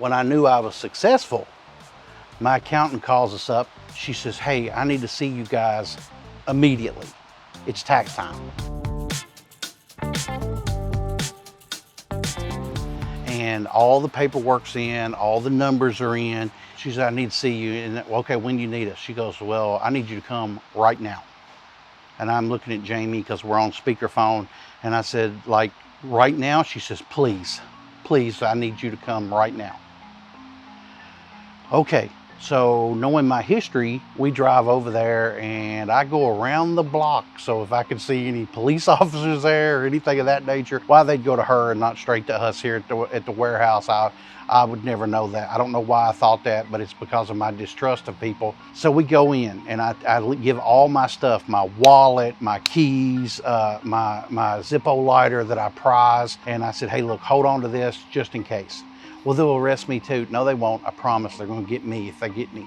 When I knew I was successful, my accountant calls us up. She says, hey, I need to see you guys immediately. It's tax time. And all the paperwork's in, all the numbers are in. She said, I need to see you. And okay, when do you need us? She goes, well, I need you to come right now. And I'm looking at Jamie because we're on speakerphone. And I said, like, right now? She says, please, I need you to come right now. Okay, so knowing my history, we drive over there and I go around the block. So if I could see any police officers there or anything of that nature, why they'd go to her and not straight to us here at the warehouse, I would never know that. I don't know why I thought that, but it's because of my distrust of people. So we go in and I give all my stuff, my wallet, my keys, my Zippo lighter that I prize. And I said, hey, look, hold on to this just in case. Well, they'll arrest me too. No, they won't. I promise they're going to get me if they get me.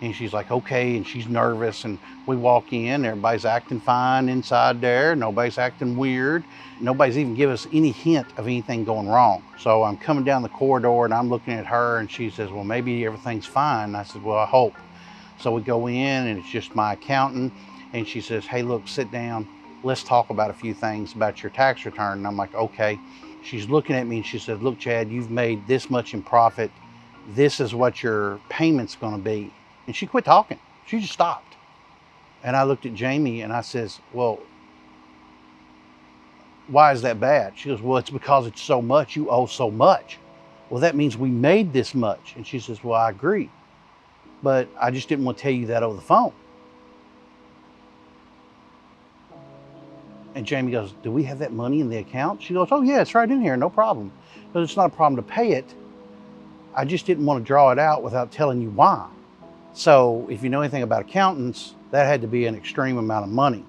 And she's like, okay. And she's nervous. And we walk in, everybody's acting fine inside there. Nobody's acting weird. Nobody's even give us any hint of anything going wrong. So I'm coming down the corridor and I'm looking at her and she says, well, maybe everything's fine. And I said, well, I hope. So we go in and it's just my accountant. And she says, hey, look, sit down. Let's talk about a few things about your tax return. And I'm like, okay. She's looking at me and she said, look, Chad, you've made this much in profit. This is what your payment's going to be. And she quit talking. She just stopped. And I looked at Jamie and I says, well, why is that bad? She goes, well, it's because it's so much. You owe so much. Well, that means we made this much. And she says, well, I agree. But I just didn't want to tell you that over the phone. And Jamie goes, do we have that money in the account? She goes, oh yeah, it's right in here, no problem. But it's not a problem to pay it. I just didn't want to draw it out without telling you why. So if you know anything about accountants, that had to be an extreme amount of money.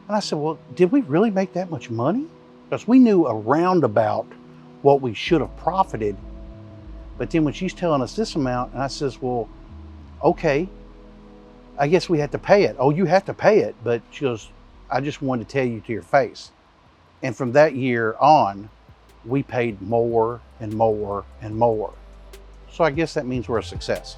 And I said, well, did we really make that much money? Because we knew around about what we should have profited. But then when she's telling us this amount, and I says, well, okay, I guess we had to pay it. Oh, you have to pay it. But she goes, I just wanted to tell you to your face. And from that year on, we paid more and more and more. So I guess that means we're a success.